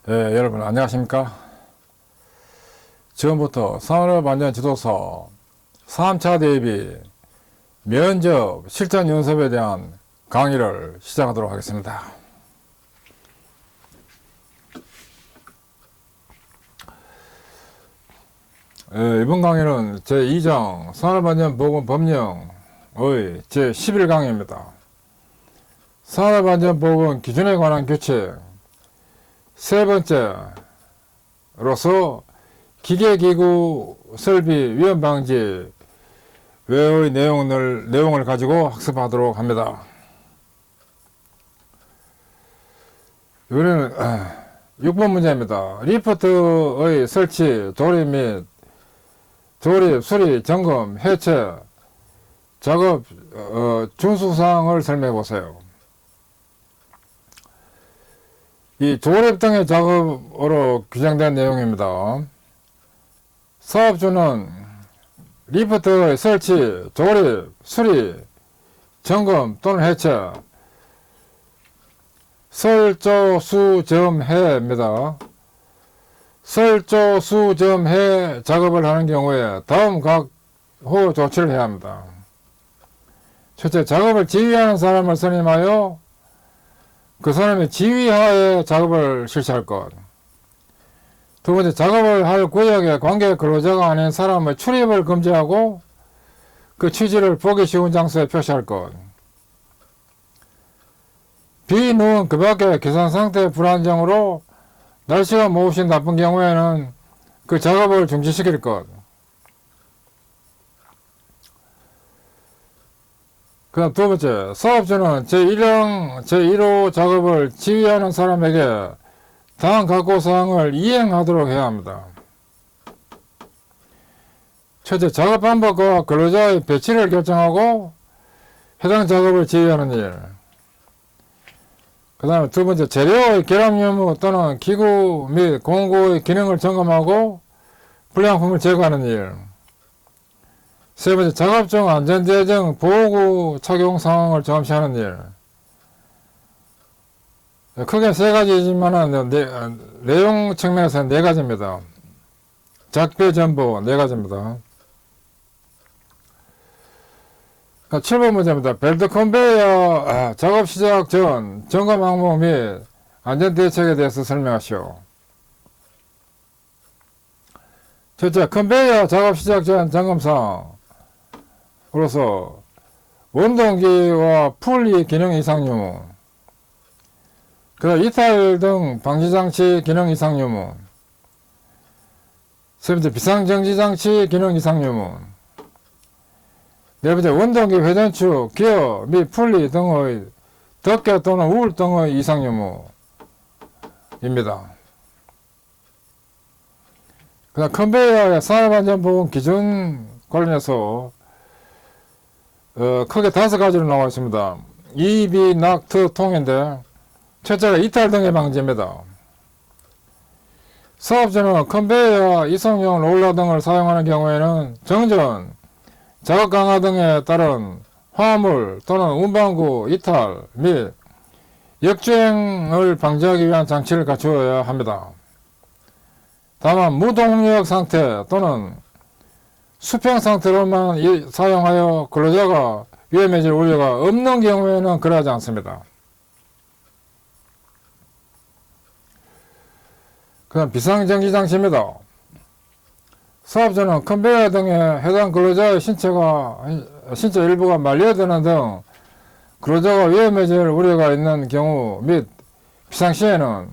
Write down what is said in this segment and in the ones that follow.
여러분 안녕하십니까? 지금부터 산업안전지도서 3차 대비 면접 실전 연습에 대한 강의를 시작하도록 하겠습니다. 이번 강의는 제2장 산업안전보건법령의 제11강의입니다. 산업안전보건 기준에 관한 규칙 세 번째로서 기계기구 설비 위험 방지 외의 내용을 가지고 학습하도록 합니다. 이번에는 6번 문제입니다. 리프트의 설치, 조립, 수리, 점검, 해체, 작업 준수사항을 설명해 보세요. 이 조립 등의 작업으로 규정된 내용입니다. 사업주는 리프트의 설치, 조립, 수리, 점검 또는 해체, 설조수점해입니다. 설조수점해 작업을 하는 경우에 다음 각 후 조치를 해야 합니다. 첫째, 작업을 지휘하는 사람을 선임하여 그 사람의 지휘하에 작업을 실시할 것. 두 번째, 작업을 할 구역에 관계 근로자가 아닌 사람의 출입을 금지하고 그 취지를 보기 쉬운 장소에 표시할 것. 비, 눈, 그 밖에 기상 상태 불안정으로 날씨가 몹시 나쁜 경우에는 그 작업을 중지시킬 것. 그 다음 두 번째, 사업주는 제1형, 제1호 작업을 지휘하는 사람에게 다음 각오사항을 이행하도록 해야 합니다. 첫째, 작업 방법과 근로자의 배치를 결정하고 해당 작업을 지휘하는 일. 그 다음에 두 번째, 재료의 결합 유무 또는 기구 및 공구의 기능을 점검하고 불량품을 제거하는 일. 세 번째, 작업 중 안전대정 보호구 착용 상황을 점시하는 일. 크게 세 가지지만 내용 측면에서 네 가지입니다. 작별 전부 네 가지입니다. 7번 문제입니다. 벨트 컨베이어 작업 시작 전 점검 항목 및 안전대책에 대해서 설명하시오. 첫째, 컨베이어 작업 시작 전 점검사항 으로서 원동기와 풀리 기능 이상 유무, 그 다음 이탈 등 방지장치 기능 이상 유무, 세 번째 비상정지장치 기능 이상 유무, 네 번째 원동기 회전축, 기어 및 풀리 등의 덮개 또는 우울 등의 이상 유무입니다. 그 다음 컨베이어의 산업안전보건 기준 관련해서 크게 5가지로 나와 있습니다. 이비, 낙트, 통인데 첫째가 이탈 등의 방지입니다. 사업주는 컨베이어, 이송용 롤러 등을 사용하는 경우에는 정전, 작업 강화 등에 따른 화물 또는 운반구 이탈 및 역주행을 방지하기 위한 장치를 갖추어야 합니다. 다만 무동력 상태 또는 수평 상태로만 사용하여 근로자가 위험해질 우려가 없는 경우에는 그러하지 않습니다. 그 다음 비상정지장치입니다. 사업자는 컨베이어 등에 해당 근로자의 신체 일부가 말려드는 등 근로자가 위험해질 우려가 있는 경우 및 비상시에는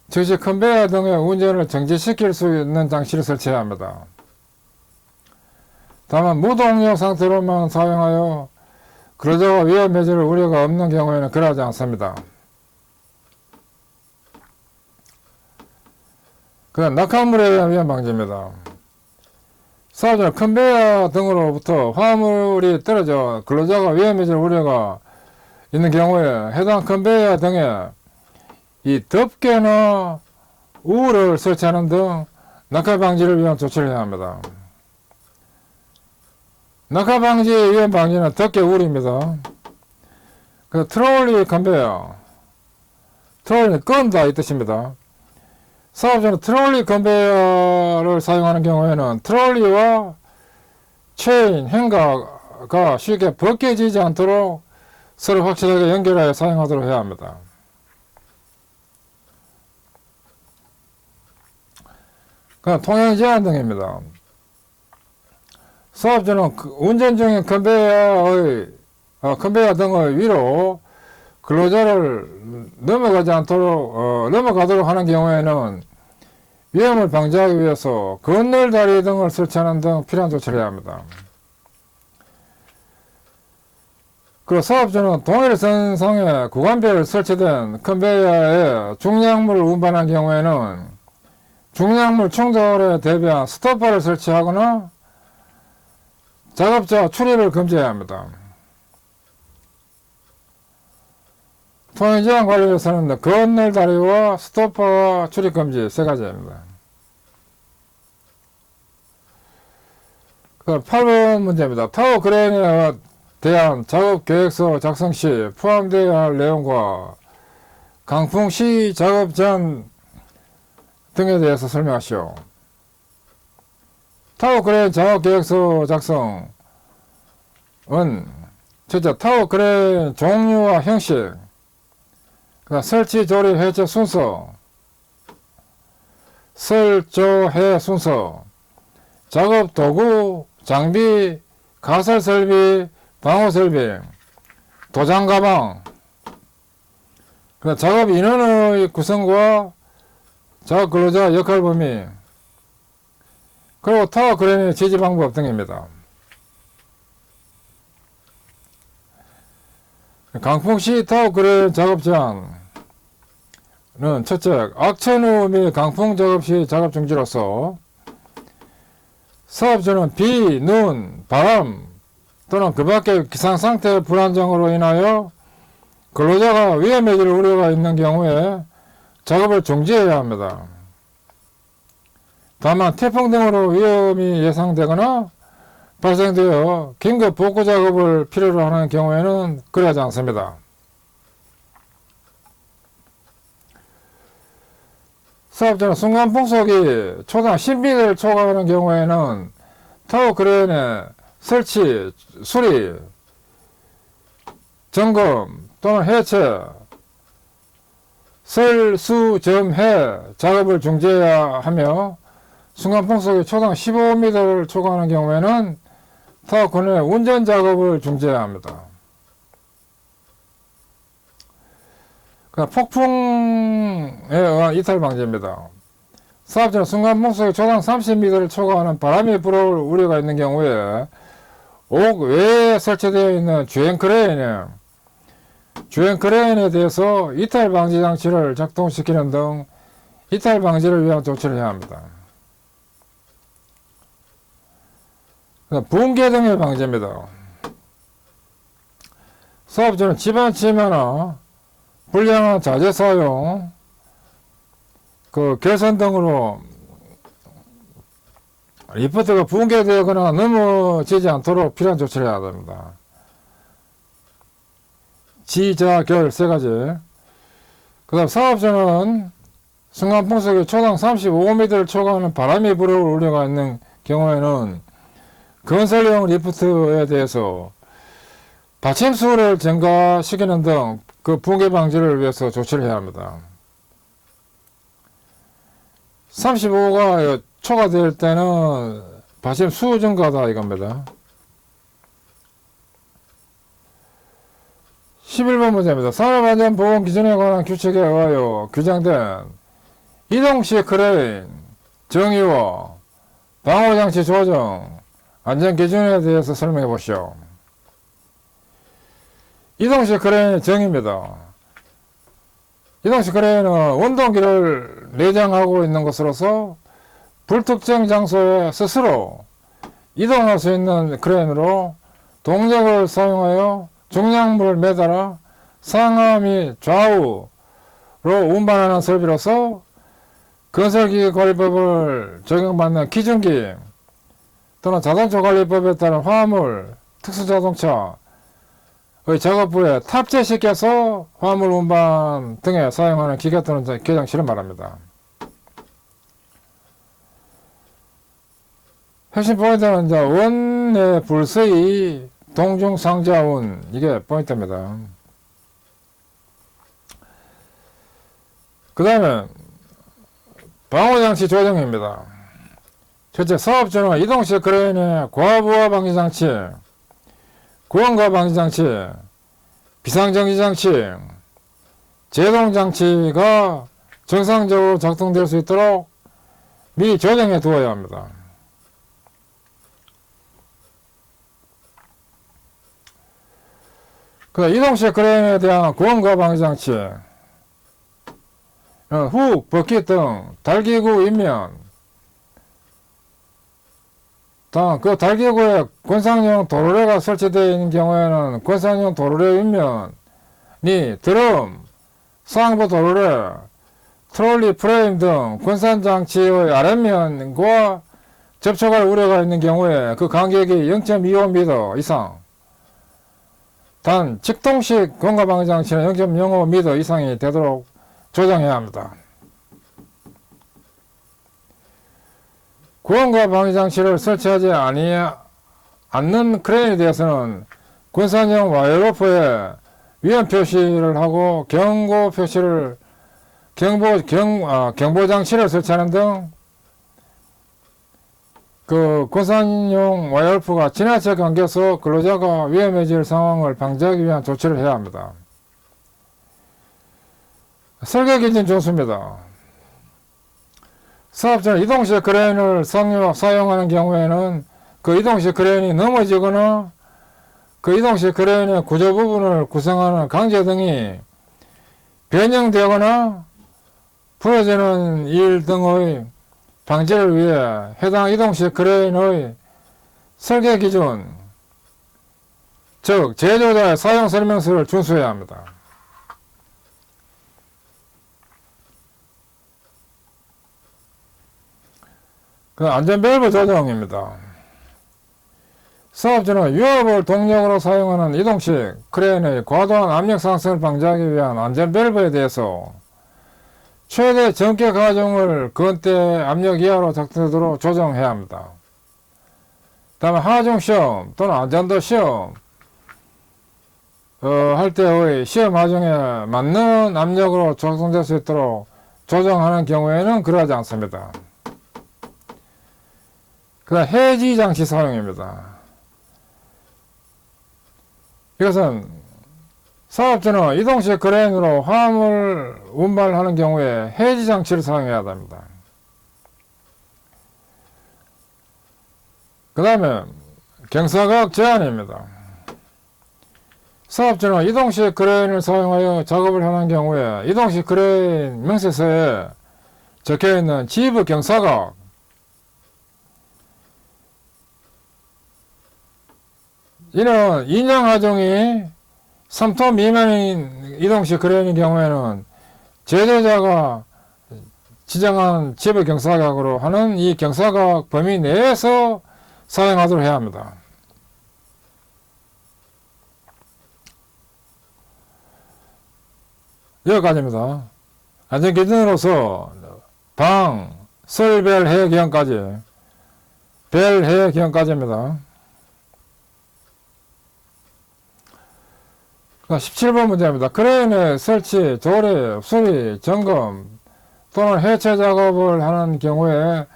즉시 컨베이어 등의 운전을 정지시킬 수 있는 장치를 설치해야 합니다. 다만 무동력 상태로만 사용하여 근로자가 위험해질 우려가 없는 경우에는 그러하지 않습니다. 그 다음 낙하물에 의한 위험 방지입니다. 사업자는 컨베이어 등으로부터 화물이 떨어져 근로자가 위험해질 우려가 있는 경우에 해당 컨베이어 등에 이 덮개나 우울을 설치하는 등 낙하 방지를 위한 조치를 해야 합니다. 낙하 방지 위험 방지는 덮개 우울입니다. 그 트롤리 컨베이어, 트롤리 끈다 이 뜻입니다. 사업자는 트롤리 컨베이어를 사용하는 경우에는 트롤리와 체인, 행가가 쉽게 벗겨지지 않도록 서로 확실하게 연결하여 사용하도록 해야 합니다. 통행 제한 등입니다. 사업자는 운전 중인 컨베이어 등의 위로 근로자를 넘어가도록 하는 경우에는 위험을 방지하기 위해서 건널다리 등을 설치하는 등 필요한 조치를 해야 합니다. 그리고 사업자는 동일선상에 구간별 설치된 컨베이어에 중량물을 운반한 경우에는 중량물 충돌에 대비한 스토퍼를 설치하거나 작업자 출입을 금지해야 합니다. 통행제한 관리에서는 건널다리와 스토퍼 출입 금지 3가지입니다. 8번 문제입니다. 타워 크레인에 대한 작업 계획서 작성 시 포함되어야 할 내용과 강풍 시 작업 전 등에 대해서 설명하시오. 타워 크레인 작업 계획서 작성은 첫째, 타워 크레인 종류와 형식, 설치, 조립, 해체 순서, 설조해 순서, 작업 도구, 장비, 가설 설비, 방호 설비, 도장 가방, 작업 인원의 구성과 작업 근로자 역할 범위, 그리고 타워 크레인의 지지 방법 등입니다. 강풍 시 타워 크레인 작업 제한 는 첫째, 악천후 및 강풍 작업 시 작업 중지로서 사업자는 비, 눈, 바람 또는 그 밖의 기상상태 불안정으로 인하여 근로자가 위험해질 우려가 있는 경우에 작업을 중지해야 합니다. 다만 태풍 등으로 위험이 예상되거나 발생되어 긴급 복구 작업을 필요로 하는 경우에는 그러하지 않습니다. 사업자는 순간 풍속이 초당 10m를 초과하는 경우에는 타워 크레인의 설치, 수리, 점검 또는 해체, 설수점해 작업을 중지해야 하며 순간 풍속이 초당 15m를 초과하는 경우에는 타워 크레인의 운전 작업을 중지해야 합니다. 폭풍에 의한 이탈 방지입니다. 사업자는 순간 풍속이 초당 30m를 초과하는 바람이 불어올 우려가 있는 경우에 옥 외에 설치되어 있는 주행 크레인에 대해서 이탈 방지 장치를 작동시키는 등 이탈 방지를 위한 조치를 해야 합니다. 붕괴 등의 방지입니다. 사업자는 집안 침해나 불량한 자재 사용, 개선 등으로 리프트가 붕괴되거나 넘어지지 않도록 필요한 조치를 해야 됩니다. 지자결 3가지. 그 다음 사업자는 순간 풍속이 초당 35m를 초과하는 바람이 불어올 우려가 있는 경우에는 건설용 리프트에 대해서 받침수를 증가시키는 등 붕괴 방지를 위해서 조치를 해야 합니다. 35가 초과될 때는 받침수 증가다 이겁니다. 11번 문제입니다. 산업안전보건 기준에 관한 규칙에 의하여 규정된 이동식 크레인 정의와 방호장치 조정 안전기준에 대해서 설명해 보시오. 이동식 크레인의 정의입니다. 이동식 크레인은 원동기를 내장하고 있는 것으로서 불특정 장소에 스스로 이동할 수 있는 크레인으로 동력을 사용하여 중량물을 매달아 상하 및 좌우로 운반하는 설비로서 건설기계관리법을 적용받는 기준기 또는 자동차관리법에 따른 화물, 특수자동차의 작업부에 탑재시켜서 화물 운반 등에 사용하는 기계 또는 개장실을 말합니다. 핵심 포인트는 이제 원내 불서의 동중상자운, 이게 포인트입니다. 그 다음에 방호장치 조정입니다. 첫째, 사업주는 이동식 크레인의 과부하 방지장치, 구원가 방지장치, 비상정지장치, 제동장치가 정상적으로 작동될 수 있도록 미리 조정해 두어야 합니다. 이동식 크레인에 대한 구원가 방지장치, 훅, 버킷 등 달기구 인면, 그 달기구에 권상용 도로래가 설치되어 있는 경우에는 권상용 도로래 인면이 드럼, 상부 도로래, 트롤리 프레임 등 권산장치의 아랫면과 접촉할 우려가 있는 경우에 그 간격이 0.25m 이상, 단 직동식 공가방지장치는 0.05m 이상이 되도록 조정해야 합니다. 구원가 방지장치를 설치하지 않는 크레인에 대해서는 권산형 와이어로프에 위험 표시를 하고 경고 표시를 경보장치를 설치하는 등 그 권산용 와이어로프가 지나쳐 감겨서 근로자가 위험해질 상황을 방지하기 위한 조치를 해야 합니다. 설계 기준 준수입니다. 사업자는 이동식 크레인을 사용하는 경우에는 그 이동식 크레인이 넘어지거나 그 이동식 크레인의 구조 부분을 구성하는 강제 등이 변형되거나 부러지는 일 등의 방지를 위해 해당 이동식 크레인의 설계 기준, 즉 제조자의 사용 설명서를 준수해야 합니다. 안전밸브 조정입니다. 사업주는 유압을 동력으로 사용하는 이동식 크레인의 과도한 압력 상승을 방지하기 위한 안전밸브에 대해서 최대 전개 가중을 건대 압력 이하로 작동되도록 조정해야 합니다. 다음에 하중시험 또는 안전도 시험 할 때의 시험 하중에 맞는 압력으로 작동될 수 있도록 조정하는 경우에는 그러하지 않습니다. 그 다음 해지장치 사용입니다. 이것은 사업주는 이동식 크레인으로 화물 운반하는 경우에 해지장치를 사용해야 합니다. 그 다음에 경사각 제한입니다. 사업주는 이동식 크레인을 사용하여 작업을 하는 경우에 이동식 크레인 명세서에 적혀있는 지부 경사각, 이는 인정하중이 3톤 미만인 이동식 크레인의 경우에는 제조자가 지정한 지부 경사각으로 하는 이 경사각 범위 내에서 사용하도록 해야 합니다. 여기까지입니다. 안전기준으로서 방, 설별 해외 기간까지, 별 해외 기간까지입니다. 17번 문제입니다. 크레인의 설치, 조립, 수리, 점검 또는 해체 작업을 하는 경우에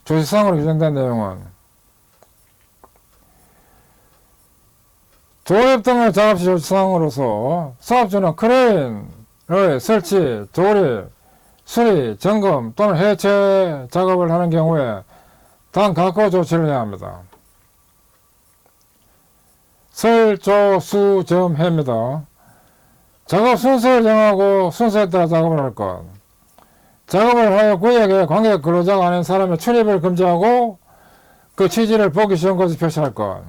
조치사항으로 규정된 내용은 조립 등의 작업시 조치사항으로서 사업주는 크레인의 설치, 조립, 수리, 점검 또는 해체 작업을 하는 경우에 단 각호 조치를 해야 합니다. 설조수점해입니다. 작업 순서를 정하고 순서에 따라 작업을 할 것. 작업을 하여 구역에 관계 근로자가 아닌 사람의 출입을 금지하고 그 취지를 보기 쉬운 것을 표시할 것.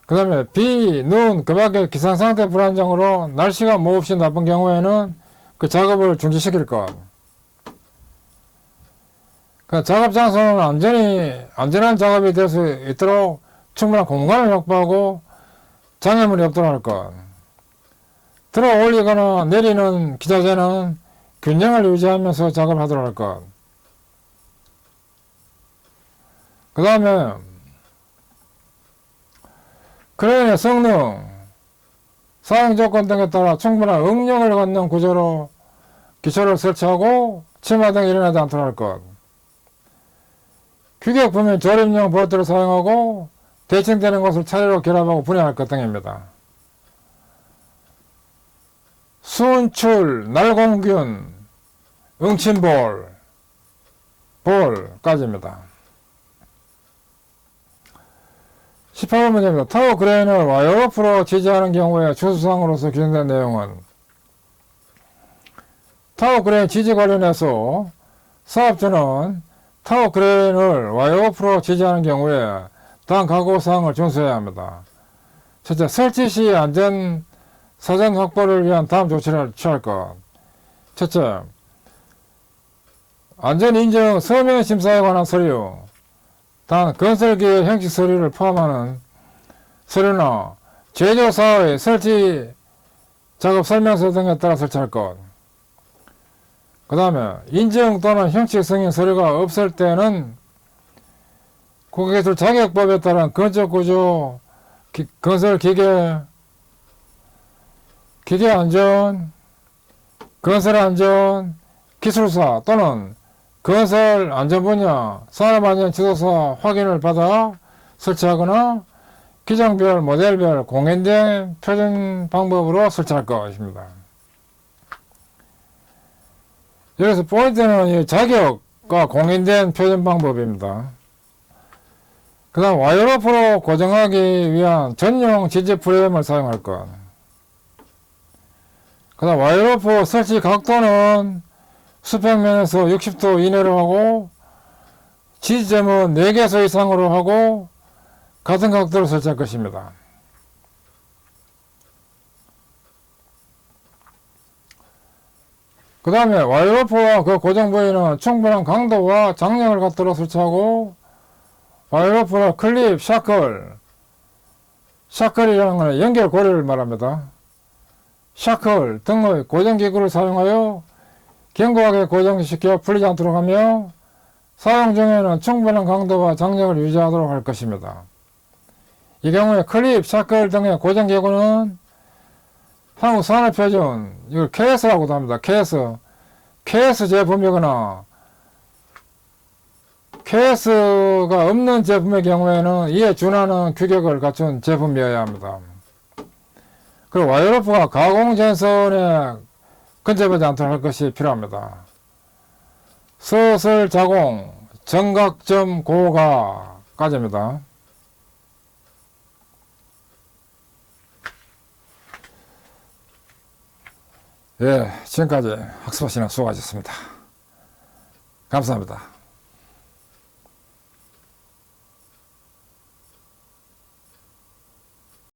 그 다음에 비, 눈, 그 밖에 기상상태 불안정으로 날씨가 몹시 나쁜 경우에는 그 작업을 중지시킬 것. 그 작업 장소는 안전한 작업이 될 수 있도록 충분한 공간을 확보하고 장애물이 없도록 할 것. 들어 올리거나 내리는 기자재는 균형을 유지하면서 작업하도록 할 것. 그 다음에 크레인의 성능, 사용 조건 등에 따라 충분한 응용을 갖는 구조로 기초를 설치하고 침하 등이 일어나지 않도록 할 것. 규격 분명 조립용 볼트를 사용하고 대칭되는 것을 차례로 결합하고 분해할 것 등입니다. 순출, 날공균, 볼까지입니다. 18번 문제입니다. 타워 크레인을 와이어로프로 지지하는 경우에 주수사항으로서 규정된 내용은 타워 크레인 지지 관련해서 사업주는 타워 크레인을 와이어로프로 지지하는 경우에 다음 각오사항을 준수해야 합니다. 첫째, 설치 시 안전 사전 확보를 위한 다음 조치를 취할 것. 첫째, 안전인증 서면 심사에 관한 서류, 단 건설기의 형식 서류를 포함하는 서류나 제조사의 설치 작업 설명서 등에 따라 설치할 것. 그 다음에 인증 또는 형식 승인 서류가 없을 때는 국가기술 자격법에 따른 건축구조, 건설기계, 기계안전, 건설안전, 기술사 또는 건설안전 분야 산업안전 지도사 확인을 받아 설치하거나 기종별, 모델별 공인된 표준 방법으로 설치할 것입니다. 여기서 포인트는 이 자격과 공인된 표준 방법입니다. 그 다음 와이어로프로 고정하기 위한 전용 지지 프레임을 사용할 것. 그 다음 와이어로프 설치 각도는 수평면에서 60도 이내로 하고 지지점은 4개소 이상으로 하고 같은 각도로 설치할 것입니다. 그 다음에 와이어로프와 그 고정 부위는 충분한 강도와 장력을 갖도록 설치하고 와이어로프와 클립, 샤클이라는 것은 연결고리를 말합니다. 샤클 등의 고정기구를 사용하여 견고하게 고정시켜 풀리지 않도록 하며 사용 중에는 충분한 강도와 장력을 유지하도록 할 것입니다. 이 경우에 클립, 샤클 등의 고정기구는 한국산업표준, 이걸 KS라고도 합니다. KS 제품이거나 KS가 없는 제품의 경우에는 이에 준하는 규격을 갖춘 제품이어야 합니다. 그리고 와이어로프가 가공전선에 근접하지 않도록 할 것이 필요합니다. 서설 자공, 정각점 고가까지입니다. 예, 지금까지 학습하시는 수고하셨습니다. 감사합니다.